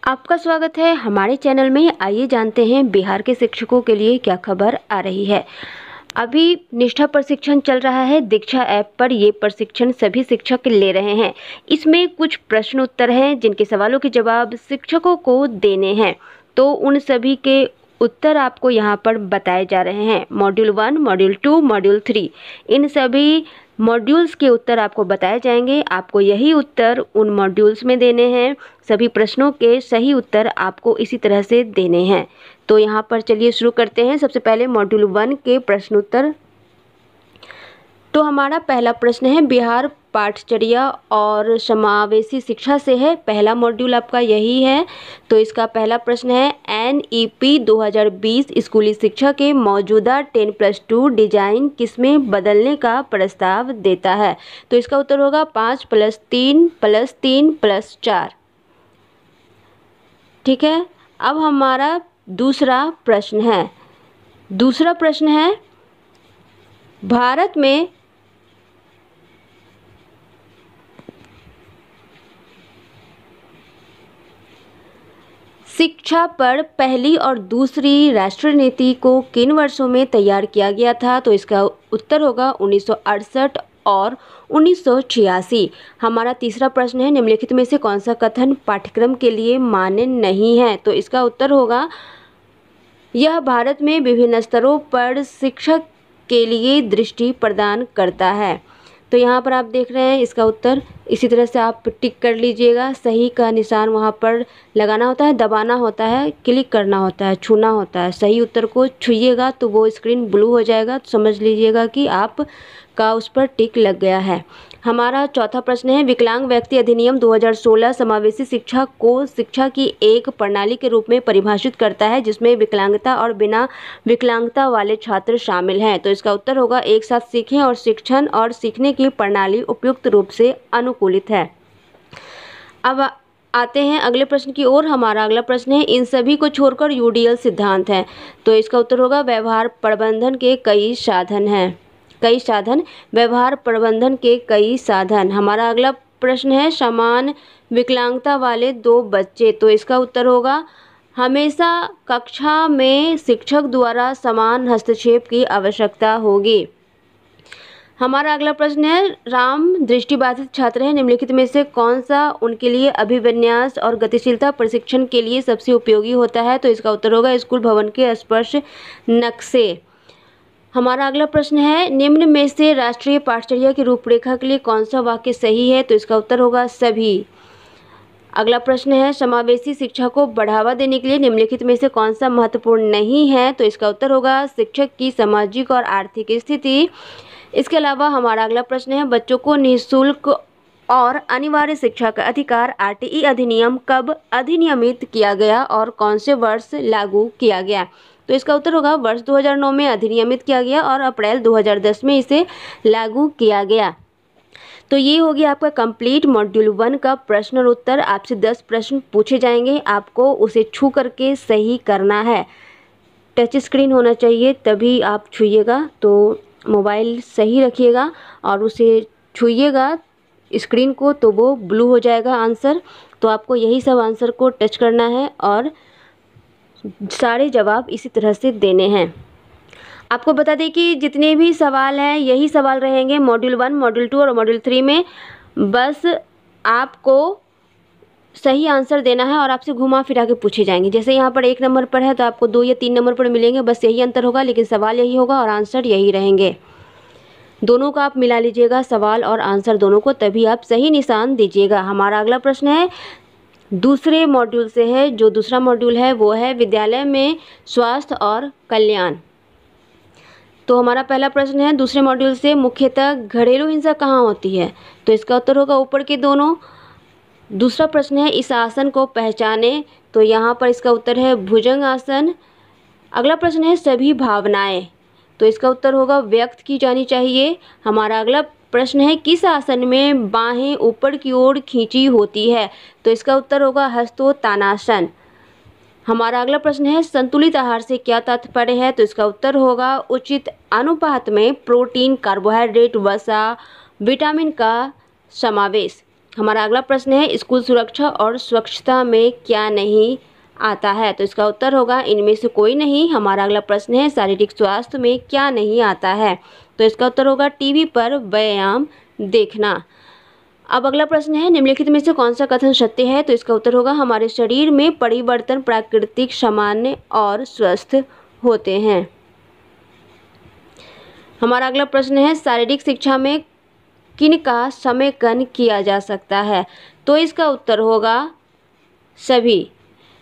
आपका स्वागत है हमारे चैनल में। आइए जानते हैं बिहार के शिक्षकों के लिए क्या खबर आ रही है। अभी निष्ठा प्रशिक्षण चल रहा है दीक्षा ऐप पर। ये प्रशिक्षण सभी शिक्षक ले रहे हैं। इसमें कुछ प्रश्न उत्तर हैं जिनके सवालों के जवाब शिक्षकों को देने हैं। तो उन सभी के उत्तर आपको यहाँ पर बताए जा रहे हैं। मॉड्यूल 1, मॉड्यूल 2, मॉड्यूल 3, इन सभी मॉड्यूल्स के उत्तर आपको बताए जाएंगे। आपको यही उत्तर उन मॉड्यूल्स में देने हैं। सभी प्रश्नों के सही उत्तर आपको इसी तरह से देने हैं। तो यहाँ पर चलिए शुरू करते हैं। सबसे पहले मॉड्यूल 1 के प्रश्न उत्तर। तो हमारा पहला प्रश्न है बिहार पाठचर्या और समावेशी शिक्षा से है। पहला मॉड्यूल आपका यही है। तो इसका पहला प्रश्न है NEP 2020 स्कूली शिक्षा के मौजूदा 10+2 डिजाइन किसमें बदलने का प्रस्ताव देता है। तो इसका उत्तर होगा 5+3+3+4। ठीक है। अब हमारा दूसरा प्रश्न है। दूसरा प्रश्न है भारत में शिक्षा पर पहली और दूसरी राष्ट्रीय नीति को किन वर्षों में तैयार किया गया था। तो इसका उत्तर होगा 1968 और 1986। हमारा तीसरा प्रश्न है निम्नलिखित में से कौन सा कथन पाठ्यक्रम के लिए मान्य नहीं है। तो इसका उत्तर होगा यह भारत में विभिन्न स्तरों पर शिक्षक के लिए दृष्टि प्रदान करता है। तो यहाँ पर आप देख रहे हैं इसका उत्तर। इसी तरह से आप टिक कर लीजिएगा। सही का निशान वहाँ पर लगाना होता है, दबाना होता है, क्लिक करना होता है, छूना होता है। सही उत्तर को छूइएगा तो वो स्क्रीन ब्लू हो जाएगा। तो समझ लीजिएगा कि आप का उस पर टिक लग गया है। हमारा चौथा प्रश्न है विकलांग व्यक्ति अधिनियम 2016 समावेशी शिक्षा को शिक्षा की एक प्रणाली के रूप में परिभाषित करता है जिसमें विकलांगता और बिना विकलांगता वाले छात्र शामिल हैं। तो इसका उत्तर होगा एक साथ सीखें और शिक्षण और सीखने की प्रणाली उपयुक्त रूप से अनुकूलित है। अब आते हैं अगले प्रश्न की ओर। हमारा अगला प्रश्न है इन सभी को छोड़कर UDL सिद्धांत है। तो इसका उत्तर होगा व्यवहार प्रबंधन के कई साधन हैं। कई साधन, व्यवहार प्रबंधन के कई साधन। हमारा अगला प्रश्न है समान विकलांगता वाले 2 बच्चे। तो इसका उत्तर होगा हमेशा कक्षा में शिक्षक द्वारा समान हस्तक्षेप की आवश्यकता होगी। हमारा अगला प्रश्न है राम दृष्टिबाधित छात्र है। निम्नलिखित में से कौन सा उनके लिए अभिविन्यास और गतिशीलता प्रशिक्षण के लिए सबसे उपयोगी होता है। तो इसका उत्तर होगा स्कूल भवन के स्पर्श नक्शे। हमारा अगला प्रश्न है निम्न में से राष्ट्रीय पाठचर्या की रूपरेखा के लिए कौन सा वाक्य सही है। तो इसका उत्तर होगा सभी। अगला प्रश्न है समावेशी शिक्षा को बढ़ावा देने के लिए निम्नलिखित में से कौन सा महत्वपूर्ण नहीं है। तो इसका उत्तर होगा शिक्षक की सामाजिक और आर्थिक स्थिति। इसके अलावा हमारा अगला प्रश्न है बच्चों को निःशुल्क और अनिवार्य शिक्षा का अधिकार RTE अधिनियम कब अधिनियमित किया गया और कौन से वर्ष लागू किया गया। तो इसका उत्तर होगा वर्ष 2009 में अधिनियमित किया गया और अप्रैल 2010 में इसे लागू किया गया। तो ये हो गया आपका कंप्लीट मॉड्यूल 1 का प्रश्न और उत्तर। आपसे 10 प्रश्न पूछे जाएंगे। आपको उसे छू करके सही करना है। टच स्क्रीन होना चाहिए तभी आप छूइएगा। तो मोबाइल सही रखिएगा और उसे छूइएगा स्क्रीन को तो वो ब्लू हो जाएगा आंसर। तो आपको यही सब आंसर को टच करना है और सारे जवाब इसी तरह से देने हैं। आपको बता दें कि जितने भी सवाल हैं यही सवाल रहेंगे मॉड्यूल 1, मॉड्यूल 2 और मॉड्यूल 3 में। बस आपको सही आंसर देना है और आपसे घुमा फिरा के पूछे जाएंगे। जैसे यहाँ पर 1 नंबर पर है तो आपको 2 या 3 नंबर पर मिलेंगे। बस यही अंतर होगा लेकिन सवाल यही होगा और आंसर यही रहेंगे। दोनों का आप मिला लीजिएगा, सवाल और आंसर दोनों को, तभी आप सही निशान दीजिएगा। हमारा अगला प्रश्न है दूसरे मॉड्यूल से है। जो दूसरा मॉड्यूल है वो है विद्यालय में स्वास्थ्य और कल्याण। तो हमारा पहला प्रश्न है दूसरे मॉड्यूल से मुख्यतः घरेलू हिंसा कहाँ होती है। तो इसका उत्तर होगा ऊपर के दोनों। दूसरा प्रश्न है इस आसन को पहचाने। तो यहाँ पर इसका उत्तर है भुजंग आसन। अगला प्रश्न है सभी भावनाएं। तो इसका उत्तर होगा व्यक्त की जानी चाहिए। हमारा अगला प्रश्न है किस आसन में बाहें ऊपर की ओर खींची होती है। तो इसका उत्तर होगा हस्तोत्तानासन। हमारा अगला प्रश्न है संतुलित आहार से क्या तात्पर्य है। तो इसका उत्तर होगा उचित अनुपात में प्रोटीन, कार्बोहाइड्रेट, वसा, विटामिन का समावेश। हमारा अगला प्रश्न है स्कूल सुरक्षा और स्वच्छता में क्या नहीं आता है? तो इसका उत्तर होगा इनमें से कोई नहीं। हमारा अगला प्रश्न है शारीरिक स्वास्थ्य में क्या नहीं आता है? तो इसका उत्तर होगा टीवी पर व्यायाम देखना। अब अगला प्रश्न है निम्नलिखित में से कौन सा कथन सत्य है? तो इसका उत्तर होगा हमारे शरीर में परिवर्तन प्राकृतिक, सामान्य और स्वस्थ होते हैं। हमारा अगला प्रश्न है शारीरिक शिक्षा में किन का समेकन किया जा सकता है? तो इसका उत्तर होगा सभी।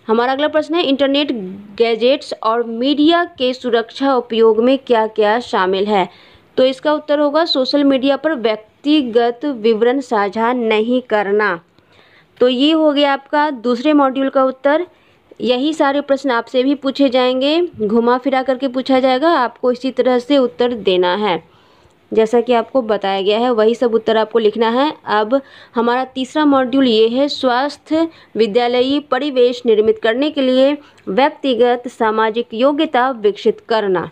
हमारा अगला प्रश्न है इंटरनेट, गैजेट्स और मीडिया के सुरक्षा उपयोग में क्या क्या शामिल है? तो इसका उत्तर होगा सोशल मीडिया पर व्यक्तिगत विवरण साझा नहीं करना। तो ये हो गया आपका दूसरे मॉड्यूल का उत्तर। यही सारे प्रश्न आपसे भी पूछे जाएंगे, घुमा फिरा करके पूछा जाएगा, आपको इसी तरह से उत्तर देना है। जैसा कि आपको बताया गया है वही सब उत्तर आपको लिखना है। अब हमारा तीसरा मॉड्यूल ये है स्वास्थ्य विद्यालयी परिवेश निर्मित करने के लिए व्यक्तिगत सामाजिक योग्यता विकसित करना।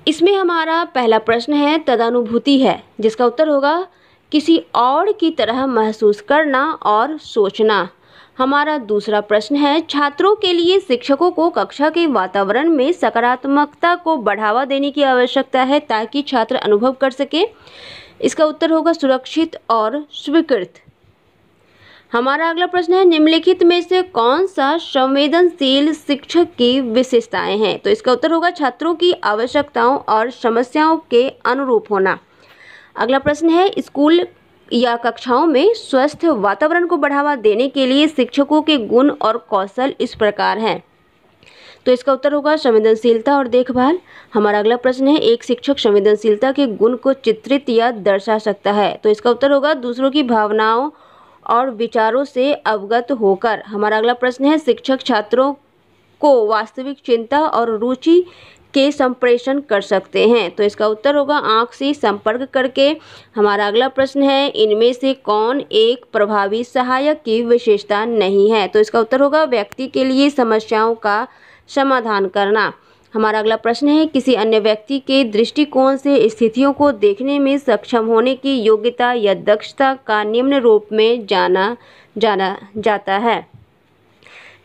इसमें हमारा पहला प्रश्न है तदानुभूति है, जिसका उत्तर होगा किसी और की तरह महसूस करना और सोचना। हमारा दूसरा प्रश्न है छात्रों के लिए शिक्षकों को कक्षा के वातावरण में सकारात्मकता को बढ़ावा देने की आवश्यकता है ताकि छात्र अनुभव कर सके। इसका उत्तर होगा सुरक्षित और स्वीकृत। हमारा अगला प्रश्न है निम्नलिखित में से कौन सा संवेदनशील शिक्षक की विशेषताएं हैं? तो इसका उत्तर होगा छात्रों की आवश्यकताओं और समस्याओं के अनुरूप होना। अगला प्रश्न है स्कूल या कक्षाओं में स्वस्थ वातावरण को बढ़ावा देने के लिए शिक्षकों के गुण और कौशल इस प्रकार हैं। तो इसका उत्तर होगा संवेदनशीलता और देखभाल। हमारा अगला प्रश्न है एक शिक्षक संवेदनशीलता के गुण को चित्रित या दर्शा सकता है। तो इसका उत्तर होगा दूसरों की भावनाओं और विचारों से अवगत होकर। हमारा अगला प्रश्न है शिक्षक छात्रों को वास्तविक चिंता और रुचि के संप्रेषण कर सकते हैं। तो इसका उत्तर होगा आंख से संपर्क करके। हमारा अगला प्रश्न है इनमें से कौन एक प्रभावी सहायक की विशेषता नहीं है? तो इसका उत्तर होगा व्यक्ति के लिए समस्याओं का समाधान करना। हमारा अगला प्रश्न है किसी अन्य व्यक्ति के दृष्टिकोण से स्थितियों को देखने में सक्षम होने की योग्यता या दक्षता का निम्न रूप में जाना जाता है।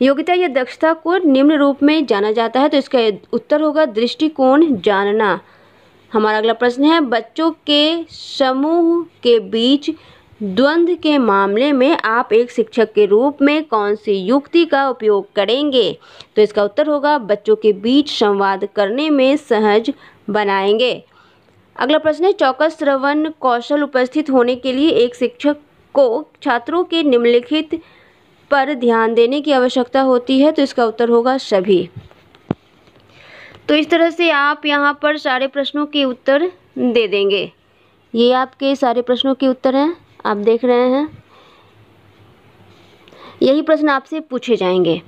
योग्यता या दक्षता को निम्न रूप में जाना जाता है। तो इसका उत्तर होगा दृष्टिकोण जानना। हमारा अगला प्रश्न है बच्चों के समूह के बीच द्वंद्व के मामले में आप एक शिक्षक के रूप में कौन सी युक्ति का उपयोग करेंगे? तो इसका उत्तर होगा बच्चों के बीच संवाद करने में सहज बनाएंगे। अगला प्रश्न है चौकस श्रवण कौशल उपस्थित होने के लिए एक शिक्षक को छात्रों के निम्नलिखित पर ध्यान देने की आवश्यकता होती है। तो इसका उत्तर होगा सभी। तो इस तरह से आप यहाँ पर सारे प्रश्नों के उत्तर दे देंगे। ये आपके सारे प्रश्नों के उत्तर हैं, आप देख रहे हैं। यही प्रश्न आपसे पूछे जाएंगे।